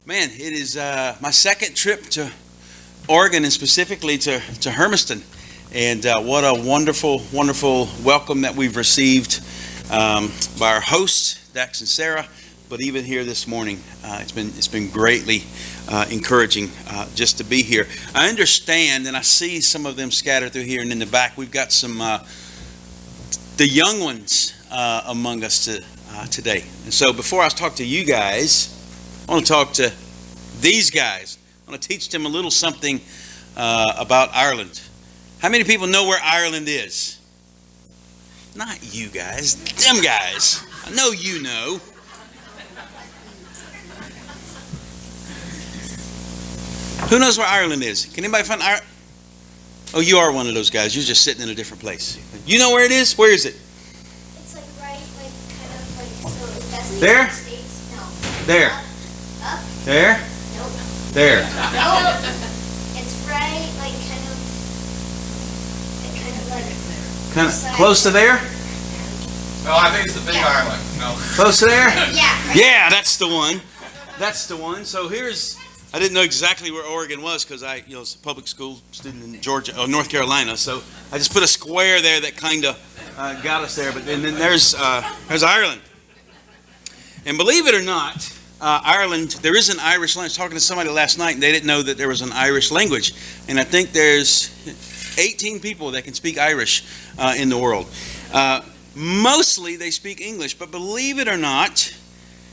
Man, it is my second trip to Oregon and specifically to Hermiston. And what a wonderful, wonderful welcome that we've received by our hosts, Dax and Sarah. But even here this morning, it's been greatly encouraging just to be here. I understand, and I see some of them scattered through here, and in the back we've got some the young ones among us today. And so before I talk to you guys, I want to talk to these guys. I want to teach them a little something about Ireland. How many people know where Ireland is? Not you guys, them guys. I know you know. Who knows where Ireland is? Can anybody find Ireland? Oh, you are one of those guys. You're just sitting in a different place. You know where it is? Where is it? It's like right, like kind of like so. That's the There? United States. No. There. Up. There? Nope. There. No. It's right, like Kind of close to there? No, I think it's the Big Island. No. Close to there? Yeah. Right. Yeah, that's the one. That's the one. So I didn't know exactly where Oregon was because I was a public school student in North Carolina. So I just put a square there that kind of got us there. But then there's Ireland. And believe it or not, Ireland, there is an Irish language. I was talking to somebody last night and they didn't know that there was an Irish language. And I think there's 18 people that can speak Irish in the world. Mostly they speak English, but believe it or not,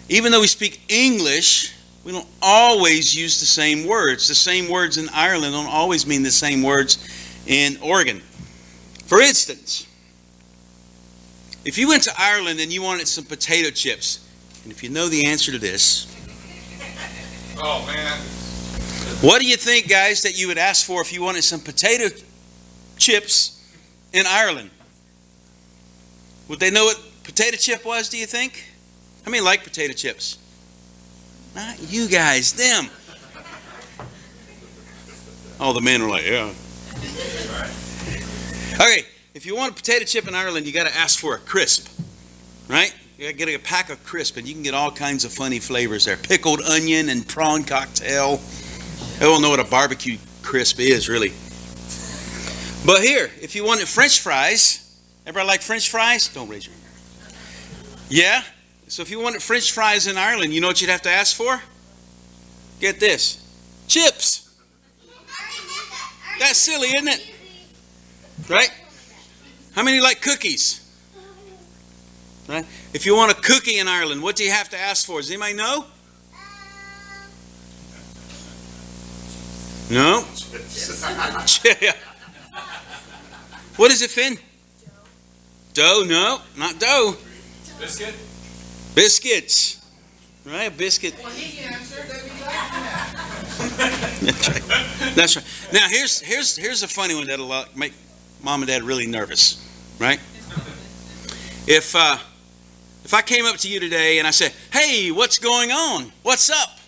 even though we speak English, we don't always use the same words. The same words in Ireland don't always mean the same words in Oregon. For instance, if you went to Ireland and you wanted some potato chips, and if you know the answer to this, Oh, man. what do you think, guys, that you would ask for if you wanted some potato chips in Ireland? Would they know what potato chip was, do you think? How many like potato chips? Not you guys, them. All the men are like, yeah. Okay, if you want a potato chip in Ireland, you got to ask for a crisp, right? You got to get a pack of crisp, and you can get all kinds of funny flavors there. Pickled onion and prawn cocktail. I don't know what a barbecue crisp is, really. But here, if you wanted French fries, everybody like French fries? Don't raise your hand. Yeah? So if you wanted French fries in Ireland, you know what you'd have to ask for? Get this. Chips. That's silly, isn't it? Right? How many like cookies? Right? If you want a cookie in Ireland, what do you have to ask for? Does anybody know? No? Yeah. What is it, Finn? Dough? No, not dough. Biscuit? Biscuits. Right, a biscuit. Well, he answered. That's right. That's right. Now here's a funny one that'll make mom and dad really nervous. Right? If I came up to you today and I said, "Hey, what's going on? What's up?"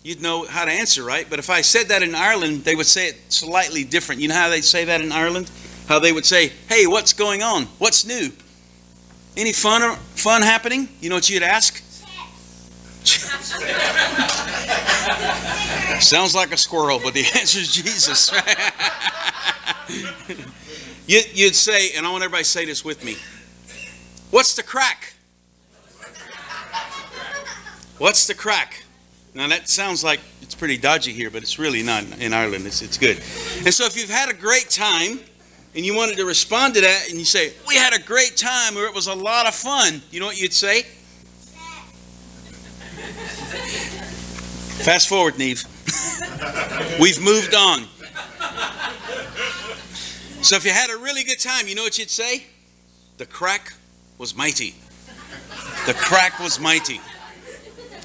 You'd know how to answer, right? But if I said that in Ireland, they would say it slightly different. You know how they say that in Ireland? How they would say, "Hey, what's going on? What's new? Any fun happening?" You know what you'd ask? Sounds like a squirrel, but the answer is Jesus. You'd say, and I want everybody to say this with me. What's the crack? What's the crack? Now that sounds like it's pretty dodgy here, but it's really not in Ireland. It's good. And so if you've had a great time, and you wanted to respond to that, and you say, "We had a great time," or "It was a lot of fun," you know what you'd say? Fast forward, Neve. We've moved on. So if you had a really good time, you know what you'd say? The crack was mighty. The crack was mighty.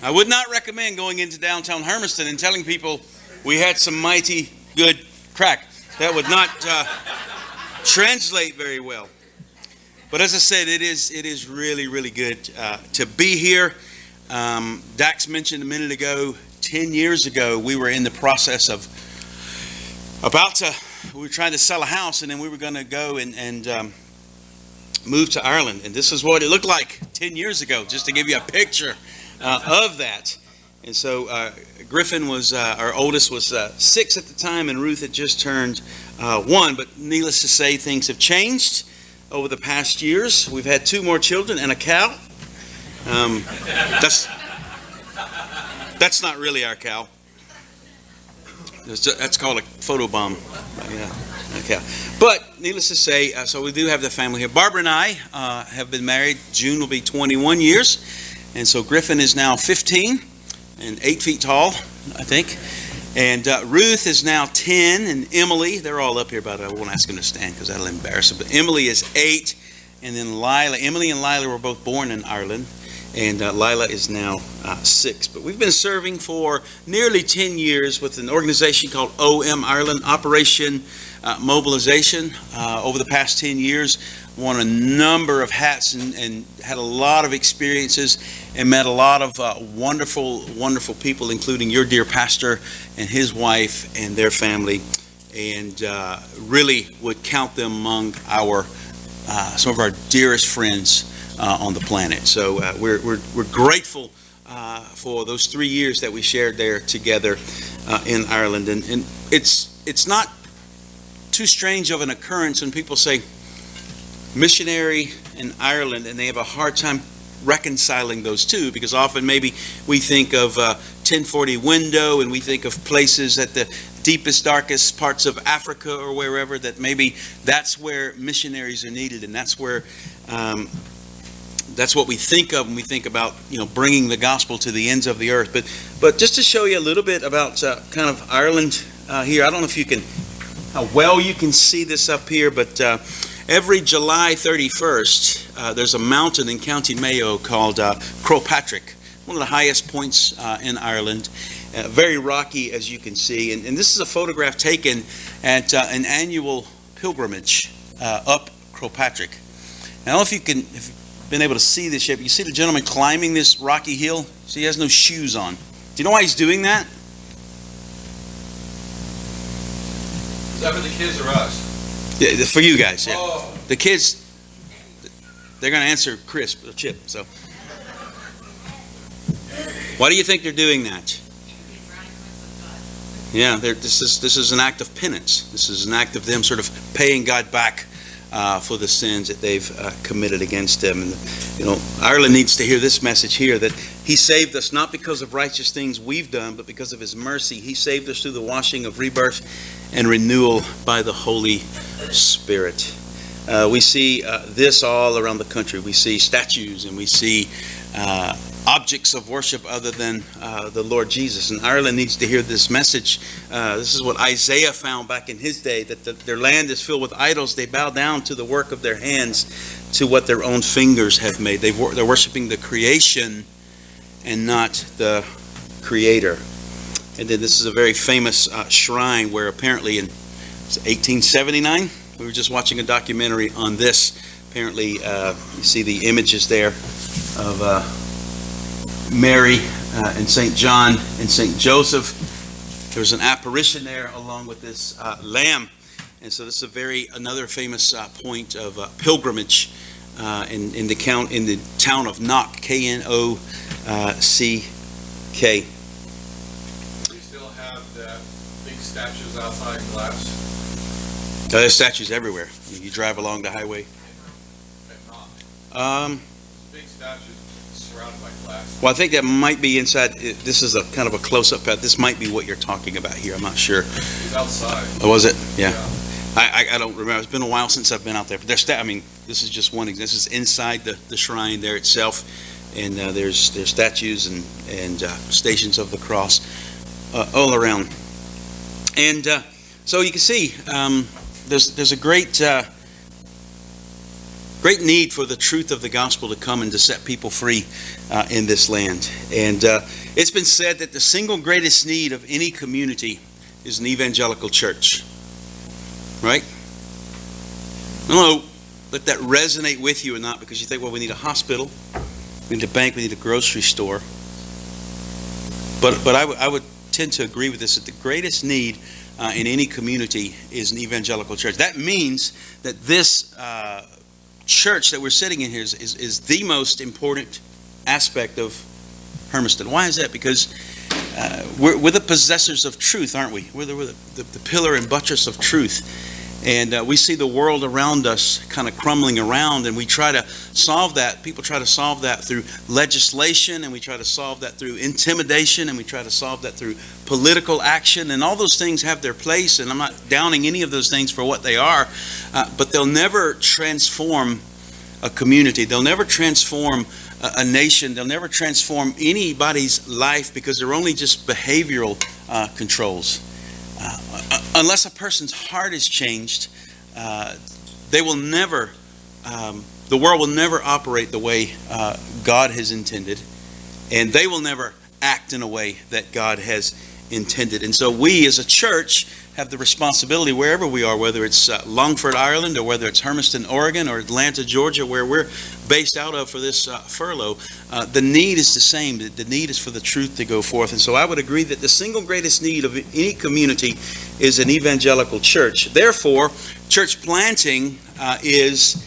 I would not recommend going into downtown Hermiston and telling people we had some mighty good crack. That would not translate very well. But as I said, it is really, really good to be here. Dax mentioned a minute ago, 10 years ago, we were in the process of we were trying to sell a house, and then we were going to go and move to Ireland. And this is what it looked like 10 years ago, just to give you a picture of that. And so Griffin was, our oldest, was 6 at the time, and Ruth had just turned 1. But needless to say, things have changed over the past years. We've had 2 more children and a cow. That's not really our cow. That's called a photobomb. Yeah, a cow. But needless to say, so we do have the family here. Barbara and I have been married. June will be 21 years. And so Griffin is now 15 and 8 feet tall, I think. And Ruth is now 10, and Emily, they're all up here, but I won't ask them to stand because that'll embarrass them. But Emily is 8, and then Emily and Lila were both born in Ireland, and Lila is now 6. But we've been serving for nearly 10 years with an organization called OM Ireland, Operation Mobilization. Over the past 10 years, won a number of hats and had a lot of experiences and met a lot of wonderful, wonderful people, including your dear pastor and his wife and their family, and really would count them among our some of our dearest friends on the planet. So we're grateful for those 3 years that we shared there together in Ireland, and it's not too strange of an occurrence when people say missionary in Ireland, and they have a hard time reconciling those two, because often maybe we think of 1040 window and we think of places at the deepest, darkest parts of Africa or wherever, that maybe that's where missionaries are needed, and that's where that's what we think of when we think about, bringing the gospel to the ends of the earth. But just to show you a little bit about kind of Ireland here, I don't know if you can, how well you can see this up here, but every July 31st, there's a mountain in County Mayo called Crowpatrick, one of the highest points in Ireland, very rocky, as you can see. And this is a photograph taken at an annual pilgrimage up Crowpatrick. Now, I don't know if you've been able to see this yet, but you see the gentleman climbing this rocky hill? So he has no shoes on. Do you know why he's doing that? Is that for the kids or us? Yeah, for you guys, yeah. Oh. The kids, they're going to answer Chris or Chip. So, why do you think they're doing that? Yeah, this is an act of penance. This is an act of them sort of paying God back for the sins that they've committed against Him. And Ireland needs to hear this message here, that He saved us not because of righteous things we've done, but because of His mercy. He saved us through the washing of rebirth and renewal by the Holy Spirit. We see this all around the country. We see statues and we see objects of worship other than the Lord Jesus. And Ireland needs to hear this message. This is what Isaiah found back in his day, that their land is filled with idols. They bow down to the work of their hands, to what their own fingers have made. They're worshiping the creation and not the Creator. And then this is a very famous shrine where apparently in 1879, we were just watching a documentary on this. Apparently, you see the images there of Mary and St. John and St. Joseph. There was an apparition there along with this lamb. And so this is another famous point of pilgrimage in the town of Knock, K-N-O-C-K. We still have the big statues outside glass. There's statues everywhere. You drive along the highway. Big statues surrounded by glass. Well, I think that might be inside. This is a kind of a close-up. This might be what you're talking about here. I'm not sure. It was outside. Oh, was it? Yeah. I don't remember. It's been a while since I've been out there. But this is just one example. This is inside the shrine there itself, and there's statues and stations of the cross all around. And so you can see there's a great need for the truth of the gospel to come and to set people free in this land. And it's been said that the single greatest need of any community is an evangelical church. Right? I don't know, let that resonate with you or not, because you think, well, we need a hospital, we need a bank, we need a grocery store. But I would tend to agree with this, that the greatest need in any community is an evangelical church. That means that this church that we're sitting in here is the most important aspect of Hermiston. Why is that? Because we're the possessors of truth, aren't we? We're the pillar and buttress of truth. And we see the world around us kind of crumbling around, and we try to solve that. People try to solve that through legislation, and we try to solve that through intimidation, and we try to solve that through political action. And all those things have their place, and I'm not downing any of those things for what they are, but they'll never transform a community. They'll never transform a nation. They'll never transform anybody's life, because they're only just behavioral controls. Unless a person's heart is changed, they will never, the world will never operate the way God has intended, and they will never act in a way that God has intended. And so we as a church have the responsibility, wherever we are, whether it's Longford, Ireland, or whether it's Hermiston, Oregon, or Atlanta, Georgia, where we're based out of for this furlough, the need is the same. The need is for the truth to go forth. And so I would agree that the single greatest need of any community is an evangelical church. Therefore, church planting is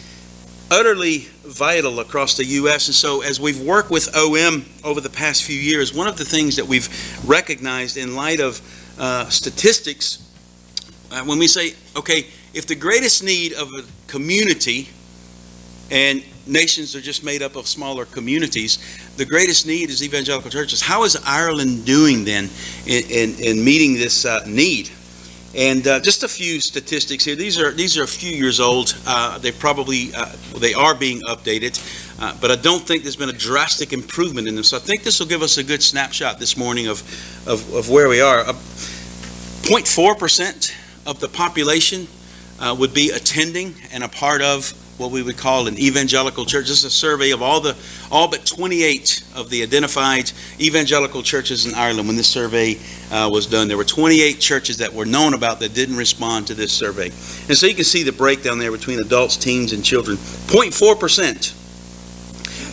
utterly vital across the U.S. And so as we've worked with OM over the past few years, one of the things that we've recognized in light of statistics, when we say, okay, if the greatest need of a community, and nations are just made up of smaller communities, the greatest need is evangelical churches. How is Ireland doing then in meeting this need? And just a few statistics here. These are a few years old. They are being updated, but I don't think there's been a drastic improvement in them. So I think this will give us a good snapshot this morning of where we are. 0.4% of the population would be attending and a part of what we would call an evangelical church. This is a survey of all but 28 of the identified evangelical churches in Ireland. When this survey was done, there were 28 churches that were known about that didn't respond to this survey. And so you can see the breakdown there between adults, teens, and children. 0.4%.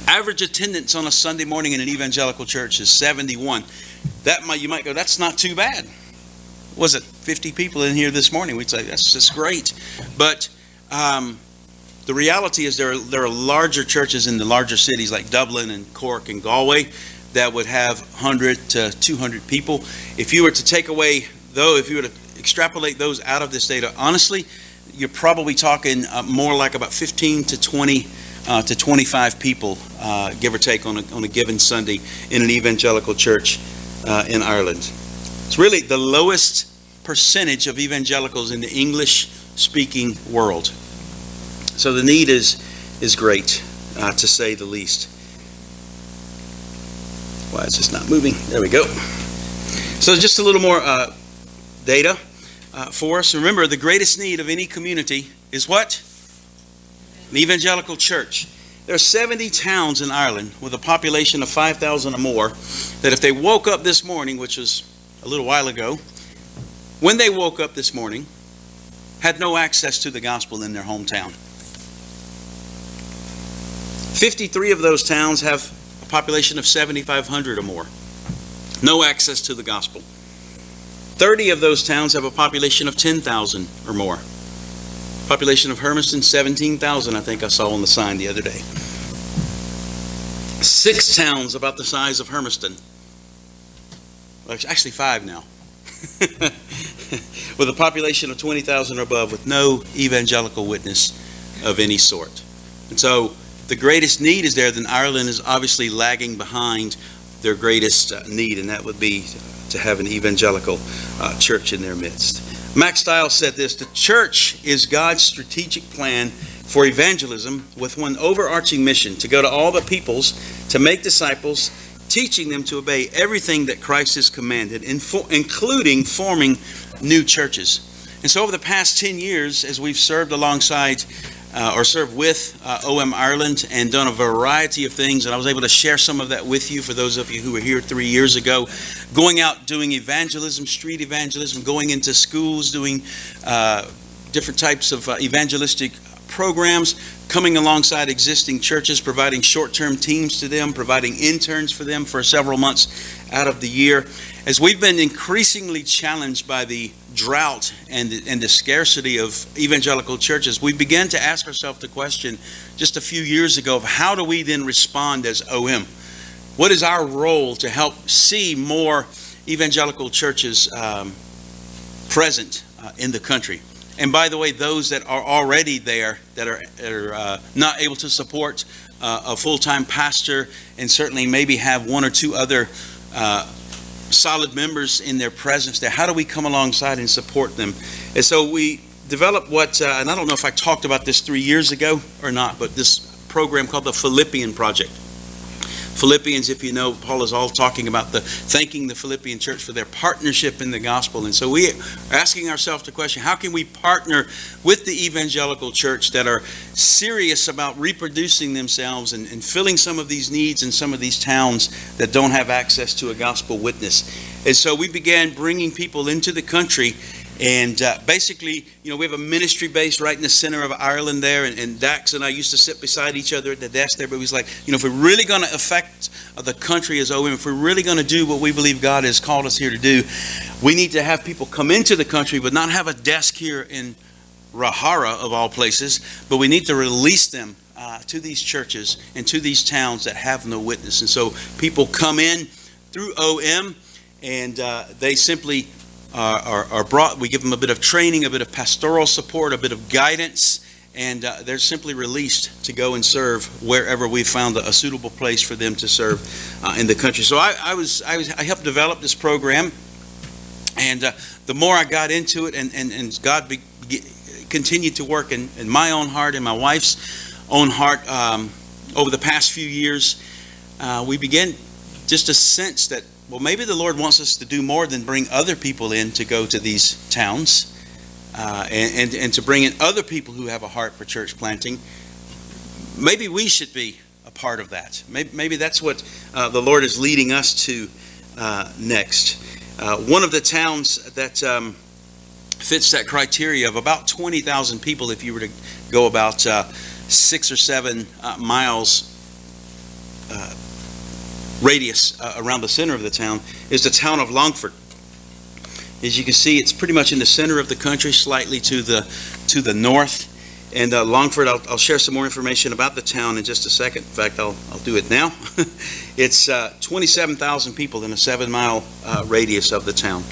Average attendance on a Sunday morning in an evangelical church is 71. You might go, that's not too bad. Was it 50 people in here this morning? We'd say that's just great. But the reality is there are larger churches in the larger cities like Dublin and Cork and Galway that would have 100 to 200 people. If you were to take away, though, if you were to extrapolate those out of this data, honestly, you're probably talking more like about 15 to 20 to 25 people, give or take, on a given Sunday in an evangelical church in Ireland. It's really the lowest percentage of evangelicals in the English-speaking world. So the need is great, to say the least. Why is this not moving? There we go. So just a little more data for us. Remember, the greatest need of any community is what? An evangelical church. There are 70 towns in Ireland with a population of 5,000 or more that if they woke up this morning, which was a little while ago, when they woke up this morning, had no access to the gospel in their hometown. 53 of those towns have a population of 7,500 or more. No access to the gospel. 30 of those towns have a population of 10,000 or more. Population of Hermiston, 17,000, I think I saw on the sign the other day. 6 towns about the size of Hermiston. Well, actually 5 now. With a population of 20,000 or above, with no evangelical witness of any sort. And so, if the greatest need is there, then Ireland is obviously lagging behind their greatest need, and that would be to have an evangelical church in their midst. Max Stiles said this: the church is God's strategic plan for evangelism with one overarching mission: to go to all the peoples, to make disciples, teaching them to obey everything that Christ has commanded, including forming new churches. And so over the past 10 years, as we've served alongside or served with OM Ireland and done a variety of things, and I was able to share some of that with you for those of you who were here 3 years ago, going out doing evangelism, street evangelism, going into schools, doing different types of evangelistic programs, coming alongside existing churches, providing short-term teams to them, providing interns for them for several months out of the year. As we've been increasingly challenged by the drought and the scarcity of evangelical churches, we began to ask ourselves the question just a few years ago of how do we then respond as OM? what is our role to help see more evangelical churches present in the country? And by the way, those that are already there, that are not able to support a full-time pastor, and certainly maybe have one or two other solid members in their presence there, how do we come alongside and support them? And so we developed what, and I don't know if I talked about this 3 years ago or not, but this program called the Philippian Project. Philippians, if you know, Paul is all talking about thanking the Philippian church for their partnership in the gospel. And so we are asking ourselves the question, how can we partner with the evangelical church that are serious about reproducing themselves and filling some of these needs in some of these towns that don't have access to a gospel witness? And so we began bringing people into the country. And basically, we have a ministry base right in the center of Ireland there, and Dax and I used to sit beside each other at the desk there, but he was like, if we're really going to affect the country as OM, if we're really going to do what we believe God has called us here to do, we need to have people come into the country, but not have a desk here in Rahara, of all places, but we need to release them to these churches and to these towns that have no witness. And so people come in through OM, and they simply are brought. We give them a bit of training, a bit of pastoral support, a bit of guidance, and they're simply released to go and serve wherever we found a suitable place for them to serve in the country. So I helped develop this program, and the more I got into it, and God continued to work in my own heart and my wife's own heart over the past few years, we began just to sense that, well, maybe the Lord wants us to do more than bring other people in to go to these towns and to bring in other people who have a heart for church planting. Maybe we should be a part of that. Maybe that's what the Lord is leading us to next. One of the towns that fits that criteria of about 20,000 people, if you were to go about 6 or 7 miles radius around the center of the town, is the town of Longford. As you can see, it's pretty much in the center of the country, slightly to the north. And Longford, I'll share some more information about the town in just a second. In fact, I'll do it now. It's 27,000 people in a 7-mile radius of the town.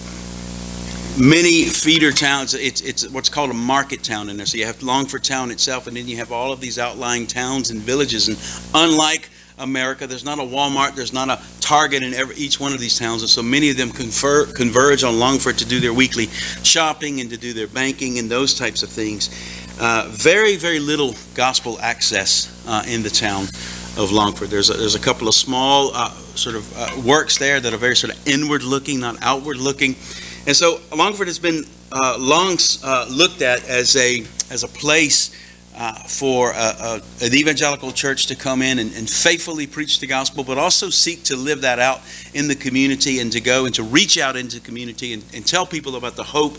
Many feeder towns. It's what's called a market town in there. So you have Longford town itself, and then you have all of these outlying towns and villages. And unlike America, there's not a Walmart, there's not a Target in each one of these towns, and so many of them converge on Longford to do their weekly shopping and to do their banking and those types of things. Very, very little gospel access in the town of Longford. There's a couple of small works there that are very sort of inward looking, not outward looking, and so Longford has been long looked at as a place for an evangelical church to come in and faithfully preach the gospel, but also seek to live that out in the community and to go and to reach out into the community and tell people about the hope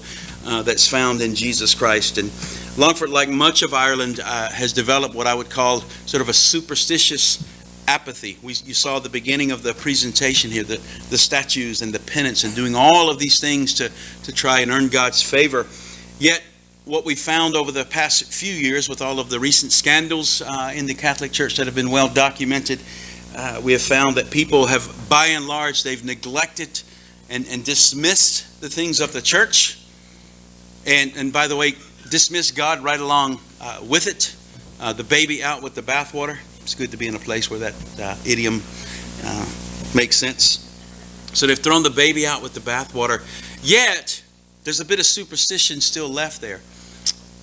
that's found in Jesus Christ. And Longford, like much of Ireland, has developed what I would call sort of a superstitious apathy. You saw the beginning of the presentation here, the statues and the penance and doing all of these things to try and earn God's favor. Yet, what we found over the past few years with all of the recent scandals in the Catholic Church that have been well documented, we have found that people have, by and large, they've neglected and dismissed the things of the church. And by the way, dismissed God right along with it. The baby out with the bathwater. It's good to be in a place where that idiom makes sense. So they've thrown the baby out with the bathwater. Yet, there's a bit of superstition still left there.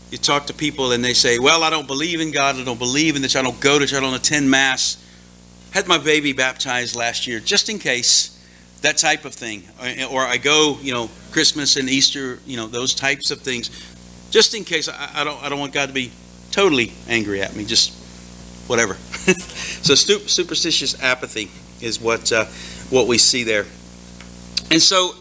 You talk to people and they say, well, I don't believe in God, I don't believe in this, I don't go to church, I don't attend Mass. Had my baby baptized last year, just in case, that type of thing. Or I go, Christmas and Easter, those types of things, just in case. I don't want God to be totally angry at me, just whatever. So superstitious apathy is what we see there. And so,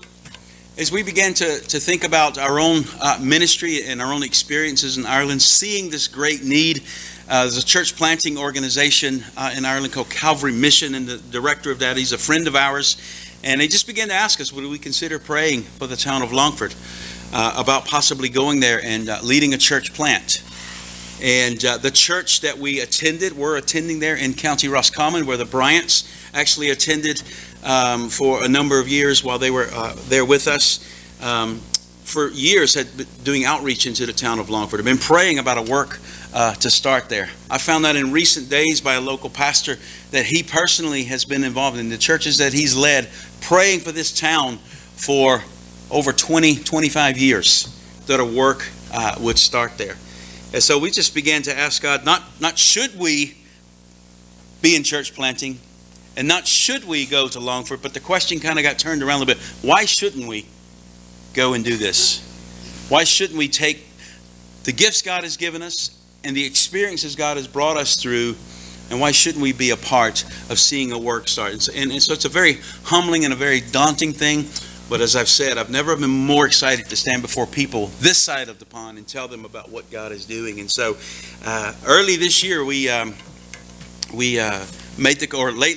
as we began to think about our own ministry and our own experiences in Ireland, seeing this great need, there's a church planting organization in Ireland called Calvary Mission, and the director of that, he's a friend of ours, and they just began to ask us, would we consider praying for the town of Longford about possibly going there and leading a church plant. And the church that we're attending there in County Roscommon, where the Bryants actually attended for a number of years while they were there with us. For years had been doing outreach into the town of Longford. I've been praying about a work to start there. I found that in recent days by a local pastor that he personally has been involved in the churches that he's led, praying for this town for over 25 years that a work would start there. And so we just began to ask God, not should we be in church planting, and not should we go to Longford, but the question kind of got turned around a little bit. Why shouldn't we go and do this? Why shouldn't we take the gifts God has given us and the experiences God has brought us through, and why shouldn't we be a part of seeing a work start? And so it's a very humbling and a very daunting thing, but as I've said, I've never been more excited to stand before people this side of the pond and tell them about what God is doing. And so early this year, late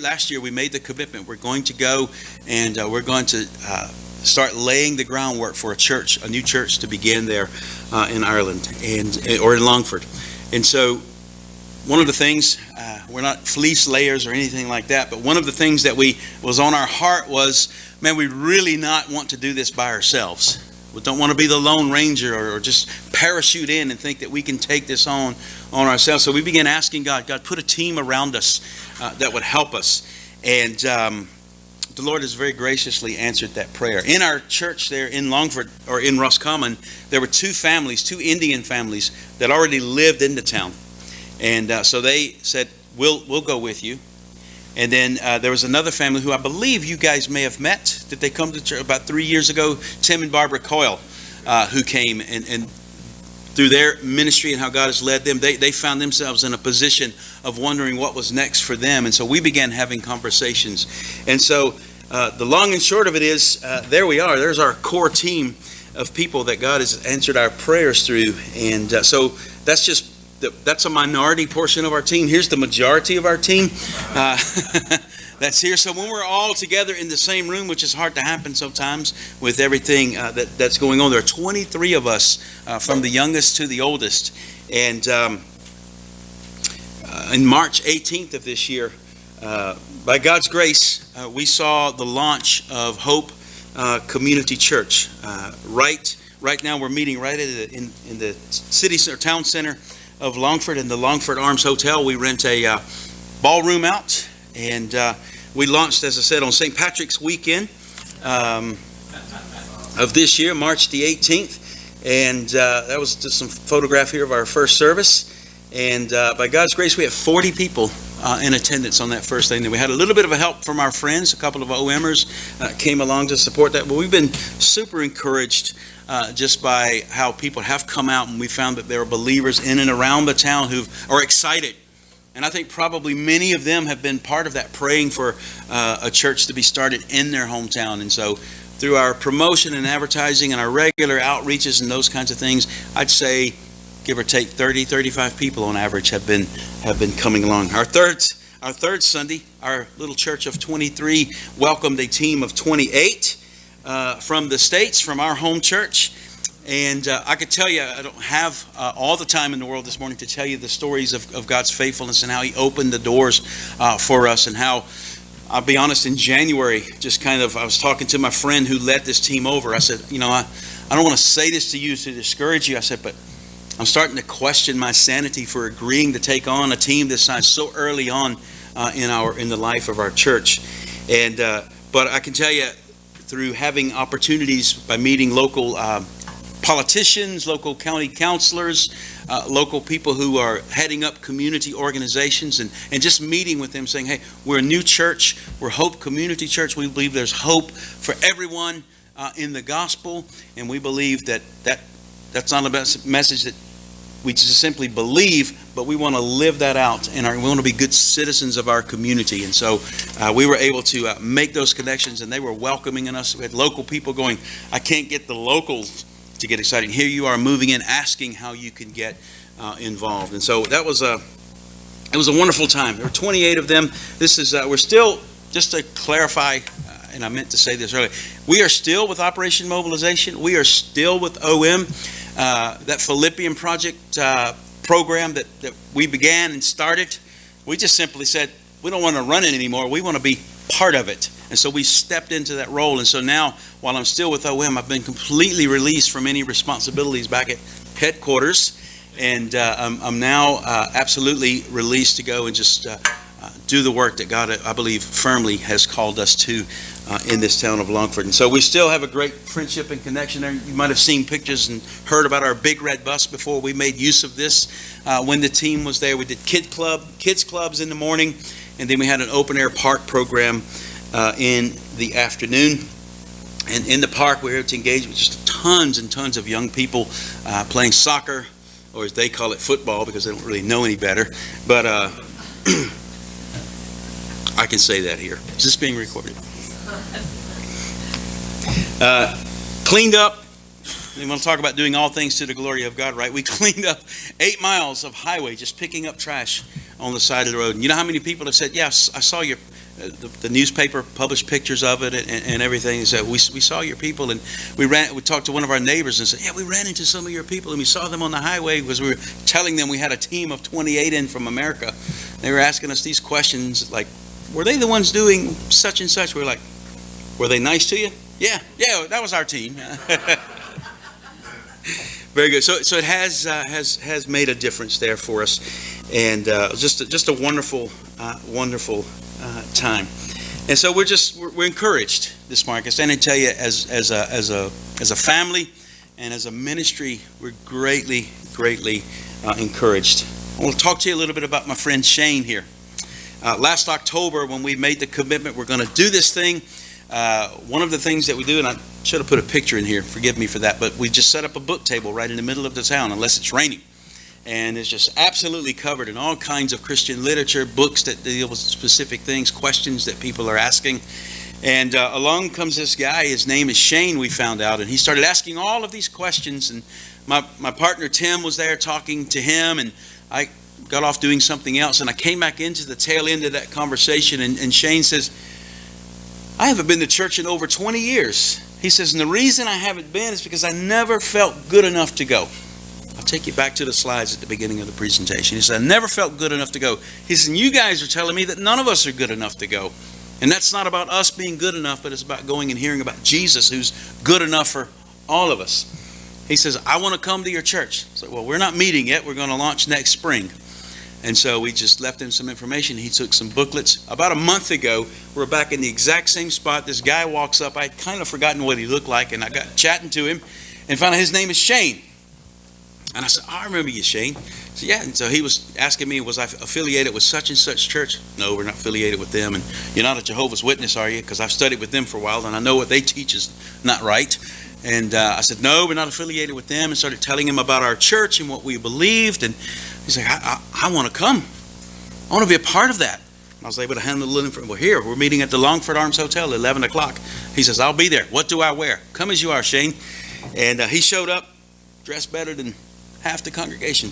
last year, we made the commitment. We're going to go and we're going to start laying the groundwork for a new church to begin there in Ireland or in Longford. And so one of the things, we're not fleece layers or anything like that, but one of the things that was on our heart was, man, we really not want to do this by ourselves. We don't want to be the Lone Ranger or just parachute in and think that we can take this on ourselves. So we began asking God, put a team around us that would help us. And the Lord has very graciously answered that prayer. In our church there in Longford, or in Roscommon, there were two Indian families that already lived in the town. And so they said, we'll go with you. And then there was another family who I believe you guys may have met. Did they come to church about 3 years ago? Tim and Barbara Coyle, who came and through their ministry and how God has led them, they found themselves in a position of wondering what was next for them. And so we began having conversations. And so the long and short of it is, there we are. There's our core team of people that God has answered our prayers through. And so that's a minority portion of our team. Here's the majority of our team that's here. So when we're all together in the same room, which is hard to happen sometimes with everything that's going on, there are 23 of us from the youngest to the oldest. And in March 18th of this year, by God's grace, we saw the launch of Hope Community Church. Right now we're meeting right in the city or town center of Longford, in the Longford Arms Hotel. We rent a ballroom out, and we launched, as I said, on St. Patrick's weekend of this year, March the 18th. And that was just some photograph here of our first service. And by God's grace, we had 40 people in attendance on that first thing. And we had a little bit of a help from our friends. A couple of OMers came along to support that. But we've been super encouraged just by how people have come out, and we found that there are believers in and around the town who are excited. And I think probably many of them have been part of that, praying for a church to be started in their hometown. And so through our promotion and advertising and our regular outreaches and those kinds of things, I'd say give or take 30-35 people on average have been coming along. Our third Sunday, our little church of 23 welcomed a team of 28 from the States, from our home church. And I could tell you, I don't have all the time in the world this morning to tell you the stories of God's faithfulness and how He opened the doors for us, and how, I'll be honest, in January, I was talking to my friend who led this team over. I said, I don't want to say this to you to discourage you. I said, but I'm starting to question my sanity for agreeing to take on a team this size so early on in the life of our church. And but I can tell you, through having opportunities by meeting local politicians, local county councilors, local people who are heading up community organizations, and just meeting with them, saying, hey, we're a new church, we're Hope Community Church. We believe there's hope for everyone in the gospel, and we believe that's not a message that we just simply believe, but we want to live that out, and we want to be good citizens of our community. And so we were able to make those connections, and they were welcoming in us. We had local people going, I can't get the locals to get excited. Here you are moving in, asking how you can get involved. And so it was a wonderful time. There were 28 of them. We're still, just to clarify, and I meant to say this earlier, we are still with Operation Mobilization. We are still with OM. That Philippian Project program that we began and started, we just simply said, we don't want to run it anymore. We want to be part of it. And so we stepped into that role. And so now, while I'm still with OM, I've been completely released from any responsibilities back at headquarters. And I'm now absolutely released to go and just do the work that God, I believe, firmly has called us to in this town of Longford. And so we still have a great friendship and connection there. You might have seen pictures and heard about our big red bus before. We made use of this when the team was there. We did kids clubs in the morning, and then we had an open air park program in the afternoon. And in the park, we were able to engage with just tons and tons of young people playing soccer, or as they call it, football, because they don't really know any better. But I can say that here. Is this being recorded? Cleaned up. We want to talk about doing all things to the glory of God, right? We cleaned up 8 miles of highway, just picking up trash on the side of the road. And you know how many people have said, yes, I saw your the newspaper published pictures of it and everything. He said, we saw your people, and we talked to one of our neighbors and said, yeah, we ran into some of your people, and we saw them on the highway because we were telling them we had a team of 28 in from America. They were asking us these questions like, were they the ones doing such and such? We were like, were they nice to you? Yeah, that was our team. Very good. So it has made a difference there for us, and just a wonderful time. And so we're encouraged this morning. I stand and tell you, as a family and as a ministry, we're greatly encouraged. I want to talk to you a little bit about my friend Shane here. Last October, when we made the commitment, we're going to do this thing. One of the things that we do, and I should have put a picture in here, forgive me for that, but we just set up a book table right in the middle of the town, unless it's raining. And it's just absolutely covered in all kinds of Christian literature, books that deal with specific things, questions that people are asking. And along comes this guy, his name is Shane, we found out, and he started asking all of these questions. And my partner Tim was there talking to him, and I got off doing something else, and I came back into the tail end of that conversation, and Shane says, I haven't been to church in over 20 years. He says, and the reason I haven't been is because I never felt good enough to go. I'll take you back to the slides at the beginning of the presentation. He said, I never felt good enough to go. He said, and you guys are telling me that none of us are good enough to go. And that's not about us being good enough, but it's about going and hearing about Jesus, who's good enough for all of us. He says, I want to come to your church. I said, well, we're not meeting yet. We're going to launch next spring. And so we just left him some information. He took some booklets. About a month ago, we're back in the exact same spot. This guy walks up. I'd kind of forgotten what he looked like, and I got chatting to him and found out his name is Shane. And I said, I remember you, Shane. So yeah, and so he was asking me, was I affiliated with such and such church? No, we're not affiliated with them. And you're not a Jehovah's Witness, are you? Because I've studied with them for a while, and I know what they teach is not right. And I said, no, we're not affiliated with them, and started telling him about our church and what we believed. And he's like, I want to come. I want to be a part of that. And I was able to handle a little information. Well, here, we're meeting at the Longford Arms Hotel at 11 o'clock. He says, I'll be there. What do I wear? Come as you are, Shane. And he showed up, dressed better than half the congregation.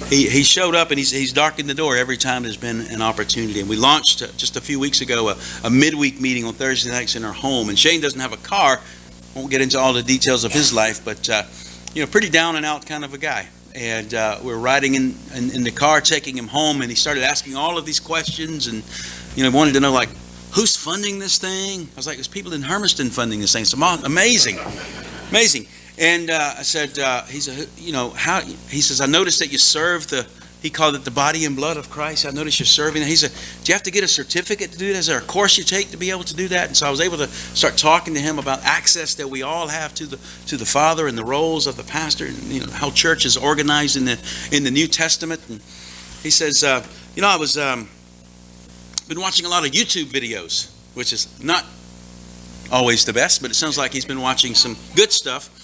He showed up, and he's darkened the door every time there's been an opportunity. And we launched just a few weeks ago a midweek meeting on Thursday nights in our home. And Shane doesn't have a car. Won't get into all the details of his life, but pretty down and out kind of a guy. And we're riding in the car, taking him home, and he started asking all of these questions, and wanted to know, like, who's funding this thing? I was like, there's people in Hermiston funding this thing. So amazing. And I said, he said, how? He says, I noticed that you serve he called it the body and blood of Christ. I noticed you're serving. He said, do you have to get a certificate to do that? Is there a course you take to be able to do that? And so I was able to start talking to him about access that we all have to the Father and the roles of the pastor, and how church is organized in the New Testament. And he says, I was been watching a lot of YouTube videos, which is not always the best, but it sounds like he's been watching some good stuff.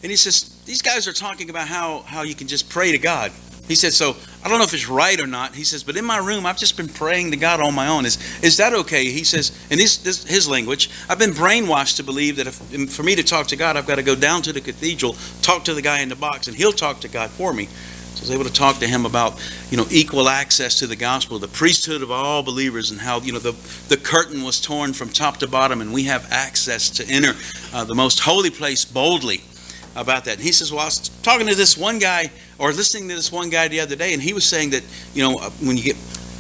And he says, these guys are talking about how you can just pray to God. He said, so I don't know if it's right or not. He says, but in my room, I've just been praying to God on my own. Is that okay? He says, in his language, I've been brainwashed to believe that for me to talk to God, I've got to go down to the cathedral, talk to the guy in the box, and he'll talk to God for me. So I was able to talk to him about, equal access to the gospel, the priesthood of all believers, and how, the curtain was torn from top to bottom, and we have access to enter the most holy place boldly. About that. And he says, well, I was talking to this one guy, or listening to this one guy the other day, and he was saying that, when you get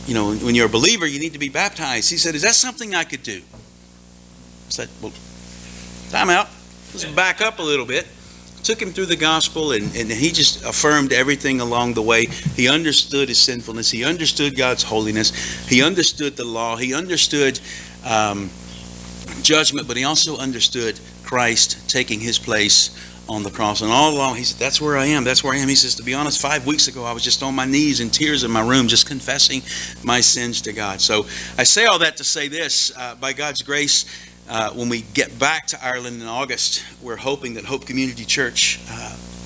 when you're a believer, you need to be baptized. He said, is that something I could do? I said, well, time out. Let's back up a little bit. Took him through the gospel, and he just affirmed everything along the way. He understood his sinfulness. He understood God's holiness. He understood the law. He understood judgment, but he also understood Christ taking his place on the cross. And all along, he said, that's where I am. That's where I am. He says, to be honest, 5 weeks ago, I was just on my knees in tears in my room, just confessing my sins to God. So I say all that to say this, by God's grace, when we get back to Ireland in August, we're hoping that Hope Community Church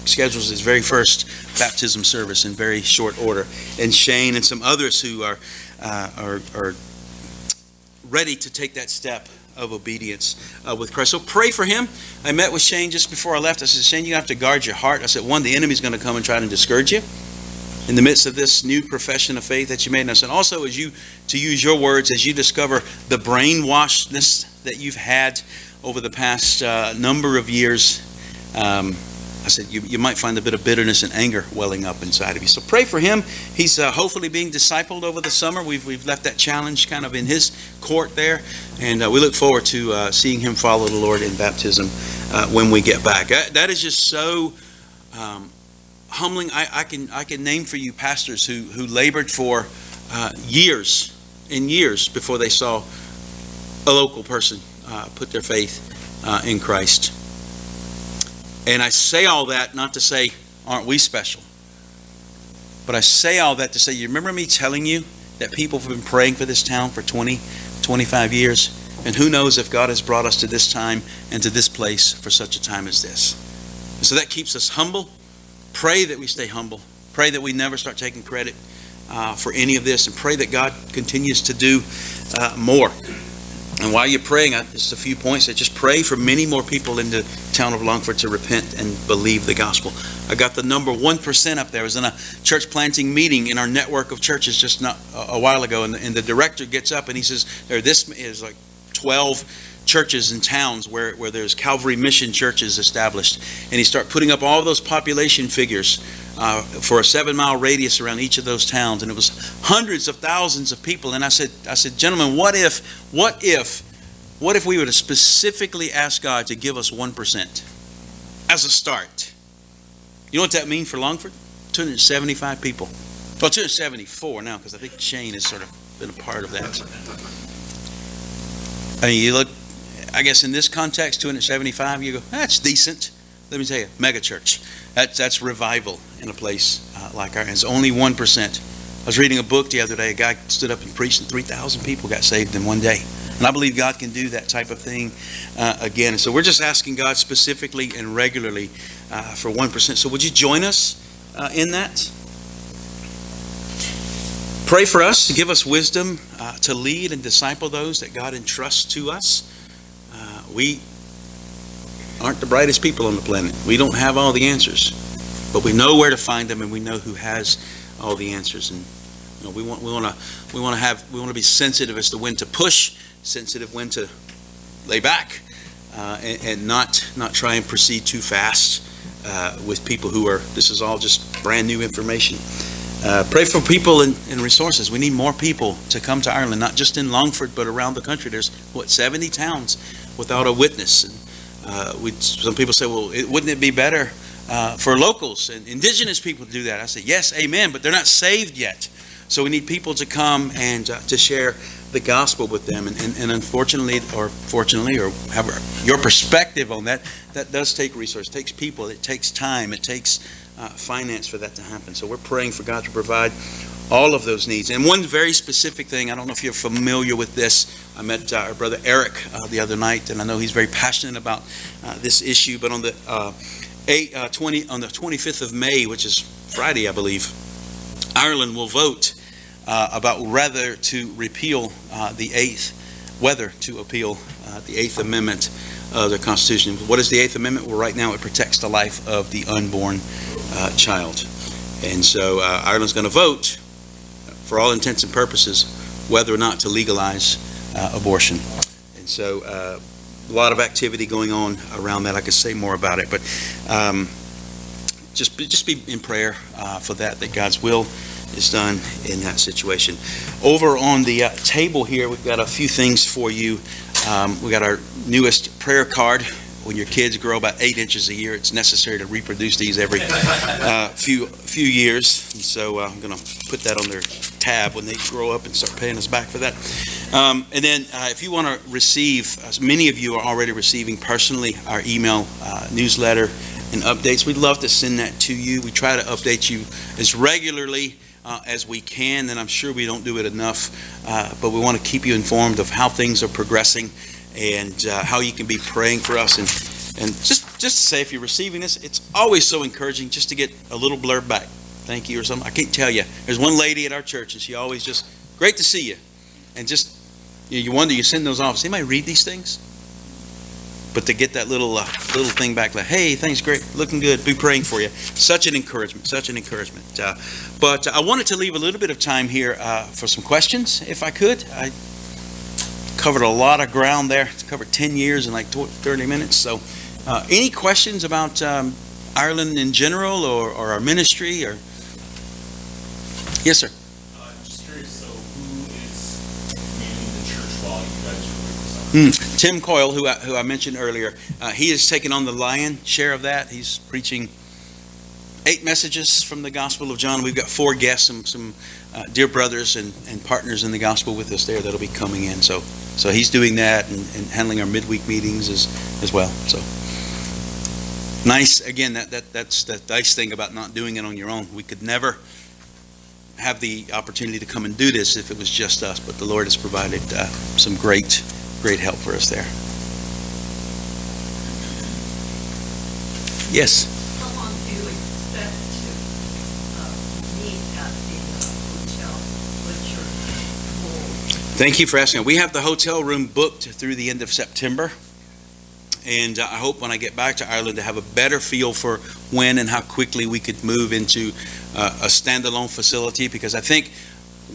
schedules its very first baptism service in very short order. And Shane and some others who are ready to take that step of obedience with Christ. So pray for him. I met with Shane just before I left. I said, Shane, you have to guard your heart. I said, one, the enemy's going to come and try to discourage you in the midst of this new profession of faith that you made. And I said, also, to use your words, as you discover the brainwashedness that you've had over the past number of years, I said, you might find a bit of bitterness and anger welling up inside of you. So pray for him. He's hopefully being discipled over the summer. We've left that challenge kind of in his court there. And we look forward to seeing him follow the Lord in baptism when we get back. That is just so humbling. I can name for you pastors who labored for years and years before they saw a local person put their faith in Christ. And I say all that not to say, aren't we special? But I say all that to say, you remember me telling you that people have been praying for this town for 20, 25 years? And who knows if God has brought us to this time and to this place for such a time as this. And so that keeps us humble. Pray that we stay humble. Pray that we never start taking credit for any of this. And pray that God continues to do more. And while you're praying, just a few points. Just pray for many more people in the town of Longford to repent and believe the gospel. I got the number 1% up there. I was in a church planting meeting in our network of churches just not a while ago, and the director gets up and he says, this is like 12 churches and towns where there's Calvary Mission churches established. And he started putting up all those population figures for a 7-mile radius around each of those towns, and it was hundreds of thousands of people. And I said, gentlemen, what if we were to specifically ask God to give us 1% as a start? You know what that means for Longford? 275 people. Well, 274 now, because I think Shane has sort of been a part of that. I mean, you look, I guess in this context, 275, you go, that's decent. Let me tell you, mega church. That's revival in a place like ours. It's only 1%. I was reading a book the other day. A guy stood up and preached, and 3,000 people got saved in one day. And I believe God can do that type of thing again. And so we're just asking God specifically and regularly for 1%. So would you join us in that? Pray for us, to give us wisdom to lead and disciple those that God entrusts to us. We aren't the brightest people on the planet. We don't have all the answers, but we know where to find them, and we know who has all the answers. And we want to be sensitive as to when to push, sensitive when to lay back, and not try and proceed too fast with people who are. This is all just brand new information. Pray for people and resources. We need more people to come to Ireland, not just in Longford, but around the country. There's 70 towns without a witness. And some people say, well, wouldn't it be better for locals and indigenous people to do that? I say, yes, amen, but they're not saved yet. So we need people to come and to share the gospel with them. And unfortunately, or fortunately, or however, your perspective on that does take resources. It takes people. It takes time. It takes finance for that to happen. So we're praying for God to provide all of those needs. And one very specific thing, I don't know if you're familiar with this. I met our brother Eric the other night, and I know he's very passionate about this issue. But on the 25th of May, which is Friday, I believe, Ireland will vote about whether to appeal the Eighth Amendment of the Constitution. What is the Eighth Amendment? Well, right now it protects the life of the unborn child. And so Ireland's going to vote, for all intents and purposes, whether or not to legalize abortion. And so a lot of activity going on around that. I could say more about it, but just be in prayer for that God's will is done in that situation. Over on the table here, we've got a few things for you. We got our newest prayer card. When your kids grow about 8 inches a year, it's necessary to reproduce these every few years. And so I'm going to put that on their tab when they grow up and start paying us back for that. And then if you want to receive, as many of you are already receiving personally our email newsletter and updates. We'd love to send that to you. We try to update you as regularly as we can, and I'm sure we don't do it enough, but we want to keep you informed of how things are progressing and how you can be praying for us. And just to say, if you're receiving this, it's always so encouraging just to get a little blurb back. Thank you or something. I can't tell you. There's one lady at our church, and she always just, great to see you. And just, you wonder, you send those off. Does anybody read these things? But to get that little thing back, like, hey, things great, looking good, be praying for you. Such an encouragement, such an encouragement. But I wanted to leave a little bit of time here for some questions, if I could. I covered a lot of ground there. It's covered 10 years in like 30 minutes. So any questions about Ireland in general or our ministry? Or yes, sir. Just curious, so who is leading the church while you guys are with us? Tim Coyle, who I mentioned earlier, he has taken on the lion's share of that. He's preaching 8 messages from the Gospel of John. We've got 4 guests, some dear brothers and partners in the gospel with us there that'll be coming in. So he's doing that and handling our midweek meetings as well. So nice. Again, that's the nice thing about not doing it on your own. We could never have the opportunity to come and do this if it was just us, but the Lord has provided some great help for us there. Yes. How long do you expect to meet at the hotel? What's your goal? Thank you for asking. We have the hotel room booked through the end of September. And I hope when I get back to Ireland to have a better feel for when and how quickly we could move into a standalone facility. Because I think,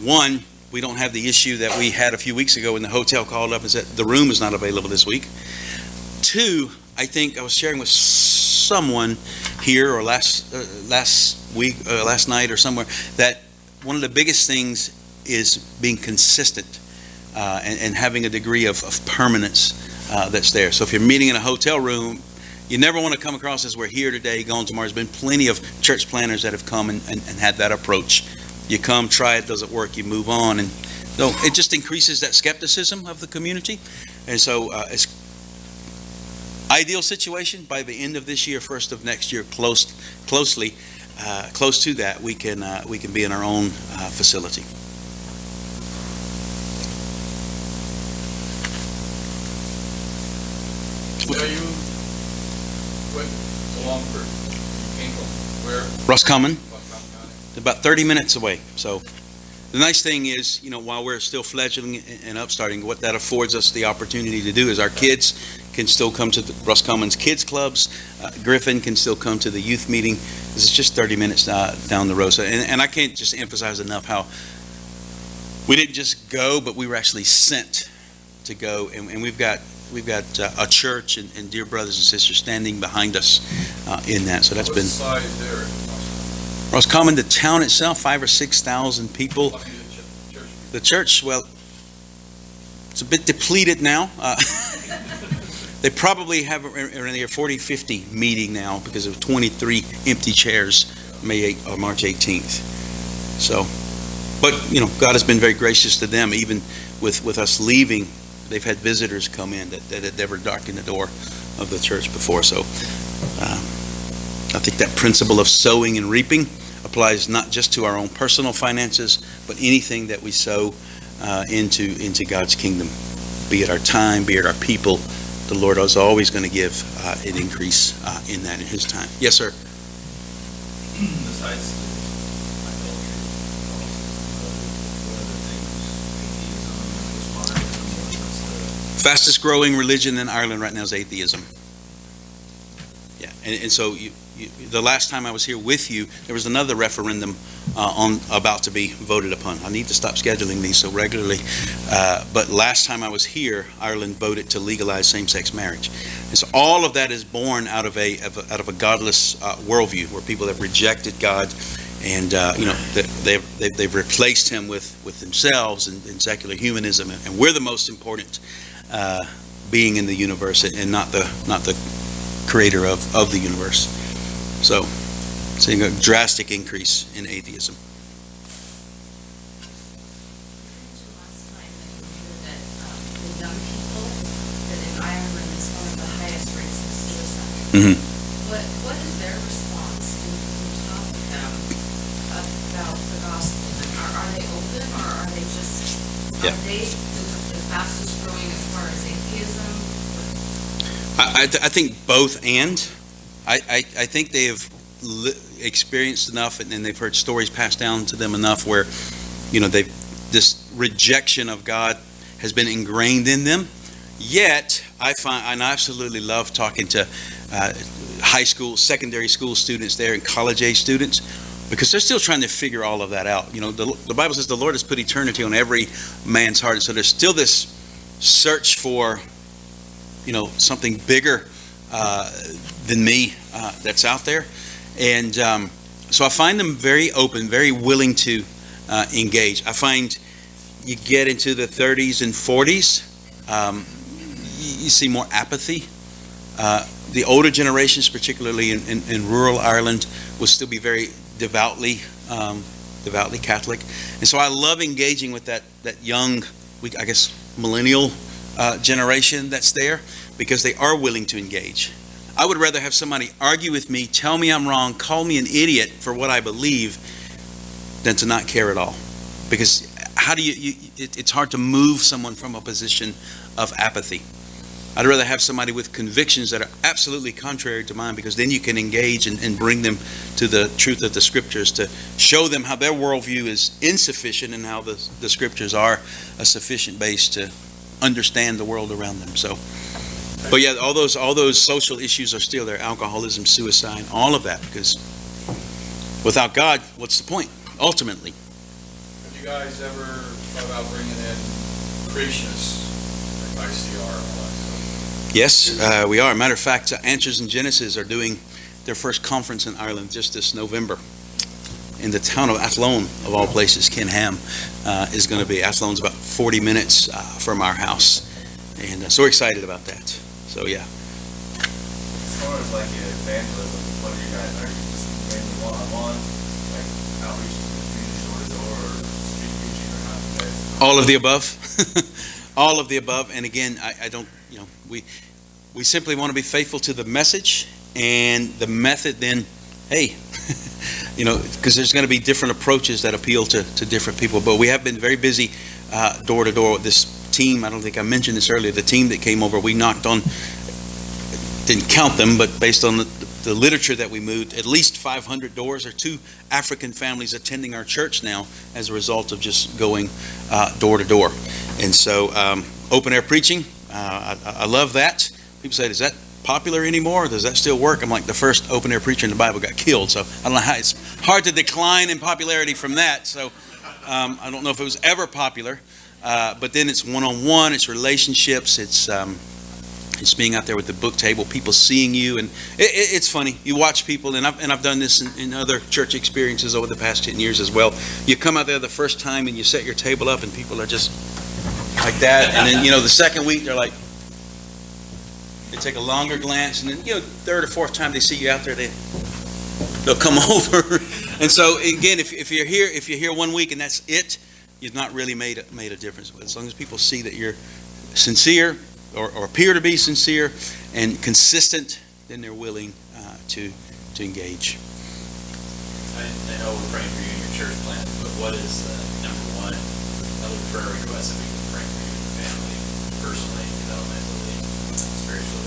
one, we don't have the issue that we had a few weeks ago when the hotel called up and said the room is not available this week. 2, I think I was sharing with someone here or last night or somewhere that one of the biggest things is being consistent and having a degree of permanence that's there. So if you're meeting in a hotel room, you never want to come across as we're here today, gone tomorrow. There's been plenty of church planners that have come and had that approach. You come, try it, doesn't work, you move on. And so it just increases that skepticism of the community. And so it's ideal situation by the end of this year, first of next year, close to that, we can be in our own facility. So you went to Longford, you came from where? Roscommon, Roscommon County? about 30 minutes away. So the nice thing is, while we're still fledgling and upstarting, what that affords us the opportunity to do is our kids can still come to the Roscommon's kids clubs. Griffin can still come to the youth meeting. This is just 30 minutes down the road. So, and I can't just emphasize enough how we didn't just go, but we were actually sent to go. And we've got a church and dear brothers and sisters standing behind us in that. So that's What's been the size there? Roscommon, the town itself, 5,000 or 6,000 people. Lucky the church. The church, well, it's a bit depleted now. They probably have around their 40, 50 meeting now because of 23 empty chairs March 18th. So, but, God has been very gracious to them, even with us leaving. They've had visitors come in that had never darkened the door of the church before. So I think that principle of sowing and reaping applies not just to our own personal finances, but anything that we sow into God's kingdom, be it our time, be it our people. The Lord is always going to give an increase in that in His time. Yes, sir. Besides idolatry, what other things, atheism, Fastest growing religion in Ireland right now is atheism. Yeah, and so the last time I was here with you, there was another referendum about to be voted upon. I need to stop scheduling these so regularly. But last time I was here, Ireland voted to legalize same-sex marriage. And so all of that is born out of a godless worldview, where people have rejected God and they've replaced him with themselves and secular humanism, and we're the most important being in the universe, and not the creator of the universe. So, seeing a drastic increase in atheism. Last time that the young people, that in Ireland is one of the highest rates of suicide. Mhm. What is their response when you talk to them about the gospel? And are they open, or are they just, Yeah. are they the fastest growing as far as atheism? I think both, and I think they have experienced enough, and they've heard stories passed down to them enough where, this rejection of God has been ingrained in them. Yet, I absolutely love talking to high school, secondary school students there, and college age students, because they're still trying to figure all of that out. The Bible says the Lord has put eternity on every man's heart, and so there's still this search for, something bigger than me that's out there. And so I find them very open, very willing to engage. I find you get into the 30s and 40s, you see more apathy. The older generations, particularly in rural Ireland, will still be very devoutly Catholic. And so I love engaging with that young, I guess, millennial generation that's there, because they are willing to engage. I would rather have somebody argue with me, tell me I'm wrong, call me an idiot for what I believe, than to not care at all. Because how do it's hard to move someone from a position of apathy. I'd rather have somebody with convictions that are absolutely contrary to mine, because then you can engage and bring them to the truth of the scriptures, to show them how their worldview is insufficient and how the scriptures are a sufficient base to understand the world around them. So, but yeah, all those social issues are still there: alcoholism, suicide, all of that. Because without God, what's the point? Ultimately. Have you guys ever thought about bringing in creationists, like ICR and all that stuff? Yes, we are. Matter of fact, Answers in Genesis are doing their first conference in Ireland just this November, in the town of Athlone, of all places. Ken Ham is going to be. Athlone's about 40 minutes from our house, and so we're excited about that. So yeah. As far as like evangelism, what do you guys, are you just mainly one-on-one, like outreach to the community, door-to-door, or street preaching, or how do you guys? All of the above. All of the above. And again, I don't, we simply want to be faithful to the message, and the method then, hey, because there's going to be different approaches that appeal to different people. But we have been very busy door to door with this team. I don't think I mentioned this earlier. The team that came over, we knocked on, didn't count them, but based on the literature that we moved, at least 500 doors. Or 2 African families attending our church now as a result of just going door to door. And so open air preaching, I love that. People say, is that popular anymore? Does that still work? I'm like, the first open air preacher in the Bible got killed, so I don't know how. It's hard to decline in popularity from that. So I don't know if it was ever popular, but then it's one-on-one, it's relationships, it's being out there with the book table, people seeing you, and it's funny. You watch people, and I've done this in other church experiences over the past 10 years as well. You come out there the first time and you set your table up, and people are just like that, and then the second week they're like, they take a longer glance, and then third or fourth time they see you out there, they'll come over. And so again, if you're here 1 week and that's it, you've not really made a difference. But as long as people see that you're sincere, or appear to be sincere and consistent, then they're willing to engage. I know we're praying for you in your church plan, but what is number one other prayer request that we can pray for you and your family, personally, developmentally, spiritually?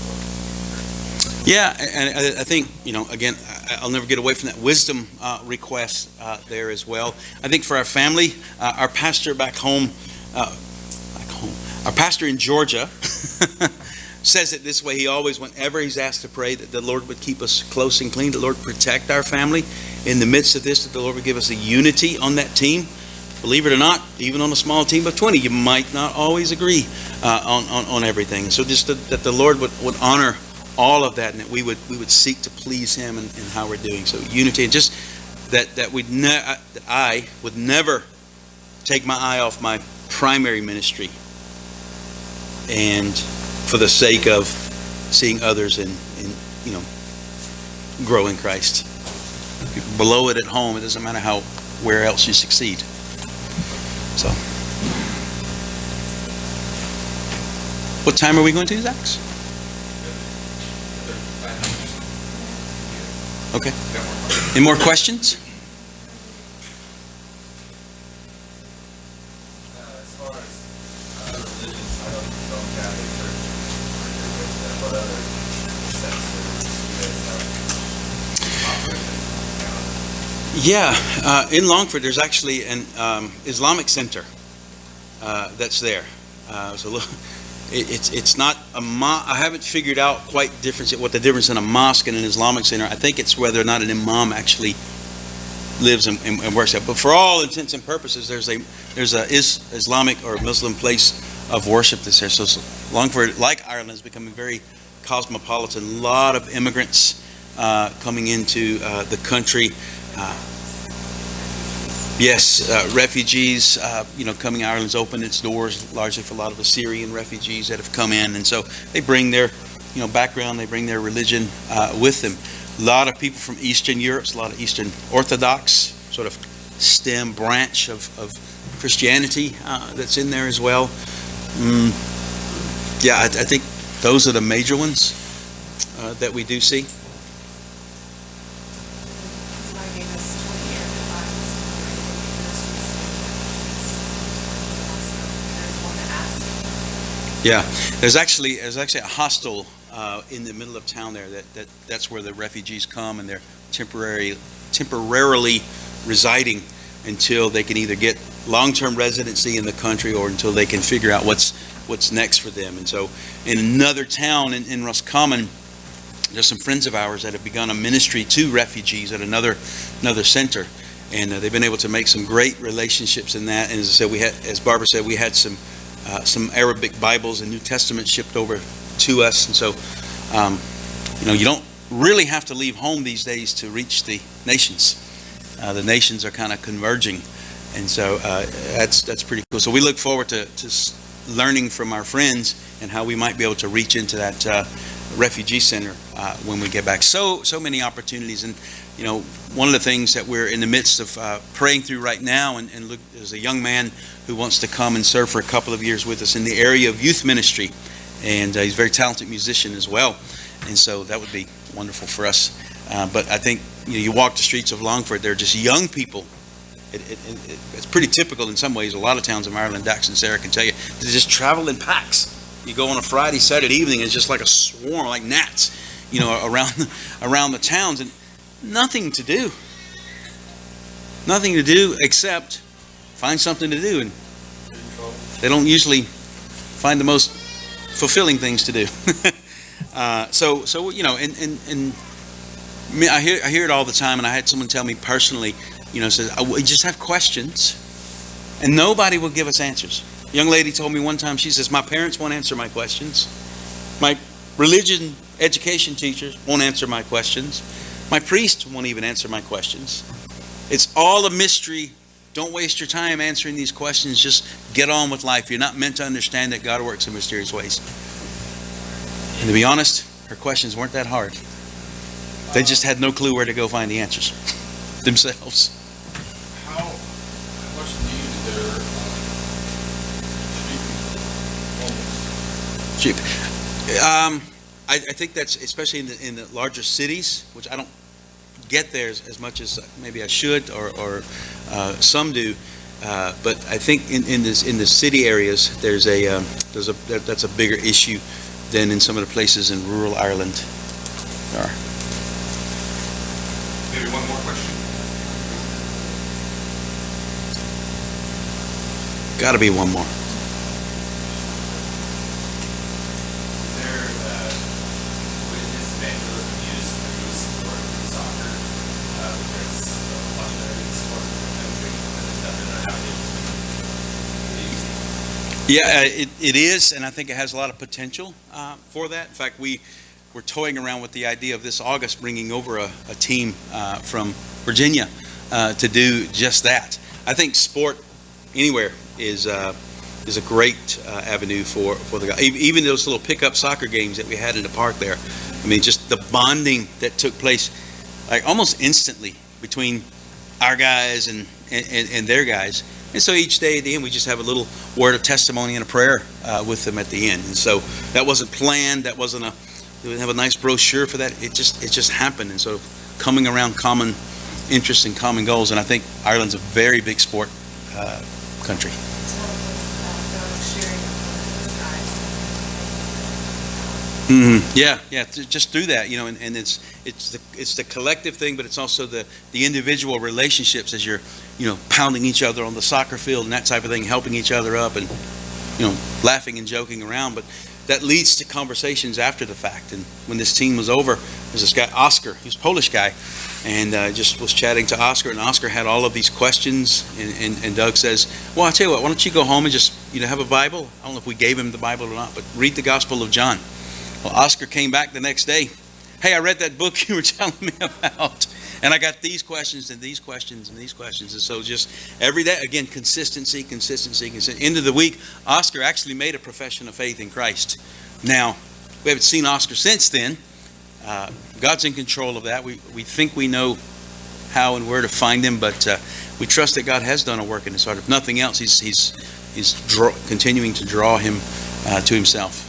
Yeah, and I think, again, I'll never get away from that wisdom request there as well. I think for our family, our pastor back home, our pastor in Georgia says it this way. He always, whenever he's asked to pray, that the Lord would keep us close and clean, the Lord protect our family in the midst of this, that the Lord would give us a unity on that team. Believe it or not, even on a small team of 20, you might not always agree on everything. So just that the Lord would honor all of that, and that we would seek to please Him in how we're doing. So unity, and just that I would never take my eye off my primary ministry, and for the sake of seeing others and grow in Christ. If you're below it at home, it doesn't matter where else you succeed. So, what time are we going to, Zax? Okay. Any more questions? As far as other religions, I don't know Catholic Church, what other sects do you guys have operating? In Longford, there's actually an Islamic center that's there. It's not a I haven't figured out quite what the difference in a mosque and an Islamic center. I think it's whether or not an imam actually lives and works there. But for all intents and purposes, there's a Islamic or Muslim place of worship that's there. So Longford, like Ireland, is becoming very cosmopolitan. A lot of immigrants coming into the country. Yes, refugees, coming. Ireland's opened its doors largely for a lot of Assyrian refugees that have come in. And so they bring their, background, they bring their religion with them. A lot of people from Eastern Europe, a lot of Eastern Orthodox, sort of stem branch of Christianity that's in there as well. I think those are the major ones that we do see. Yeah, there's actually a hostel in the middle of town there. That's where the refugees come, and they're temporarily residing until they can either get long-term residency in the country or until they can figure out what's next for them. And so, in another town in Roscommon, there's some friends of ours that have begun a ministry to refugees at another center, and they've been able to make some great relationships in that. And as I said, as Barbara said, we had some Arabic Bibles and New Testament shipped over to us. And so, you don't really have to leave home these days to reach the nations. The nations are kind of converging. And so that's pretty cool. So we look forward to learning from our friends and how we might be able to reach into that refugee center when we get back. So many opportunities. And, one of the things that we're in the midst of praying through right now, and look, there's a young man who wants to come and serve for a couple of years with us in the area of youth ministry. And he's a very talented musician as well. And so that would be wonderful for us. But I think, you walk the streets of Longford, they're just young people. It's pretty typical in some ways. A lot of towns in Ireland, Dax and Sarah can tell you, they just travel in packs. You go on a Friday, Saturday evening, it's just like a swarm, like gnats, around the towns, and nothing to do except find something to do. And they don't usually find the most fulfilling things to do. And I hear it all the time, and I had someone tell me personally, says, we just have questions, and nobody will give us answers. A young lady told me one time, she says, my parents won't answer my questions. My religion education teachers won't answer my questions. My priest won't even answer my questions. It's all a mystery. Don't waste your time answering these questions. Just get on with life. You're not meant to understand that God works in mysterious ways. And to be honest, her questions weren't that hard. They just had no clue where to go find the answers themselves. How much need is there homeless? Cheap. I think that's especially in the larger cities, which I don't get there as much as maybe I should or some do. But I think in the city areas, that's a bigger issue than in some of the places in rural Ireland. There are. Maybe one more question. Got to be one more. Is there witness evangelism used through sport and soccer? There's a popularity sport in the country, but it doesn't know how it is. Yeah, it is, and I think it has a lot of potential for that. In fact, we're toying around with the idea of this August bringing over a team from Virginia to do just that. I think sport anywhere is a great avenue for the guy. Even those little pickup soccer games that we had in the park there. I mean, just the bonding that took place, like almost instantly between our guys and their guys. And so each day at the end, we just have a little word of testimony and a prayer with them at the end. And so that wasn't planned. That wasn't we didn't have a nice brochure for that. It just happened. And so coming around common interests and common goals. And I think Ireland's a very big sport country. Yeah. Just do that, and it's the collective thing, but it's also the individual relationships as you're, pounding each other on the soccer field and that type of thing, helping each other up and, laughing and joking around. But that leads to conversations after the fact. And when this team was over, there's this guy, Oscar, he's a Polish guy, and just was chatting to Oscar, and Oscar had all of these questions, and Doug says, well, I'll tell you what, why don't you go home and just, have a Bible? I don't know if we gave him the Bible or not, but read the Gospel of John. Well, Oscar came back the next day. Hey, I read that book you were telling me about, and I got these questions and these questions and these questions. And so just every day, again, consistency. End of the week, Oscar actually made a profession of faith in Christ. Now, we haven't seen Oscar since then. God's in control of that. We think we know how and where to find him, but we trust that God has done a work in his heart. If nothing else, he's continuing to draw him to himself.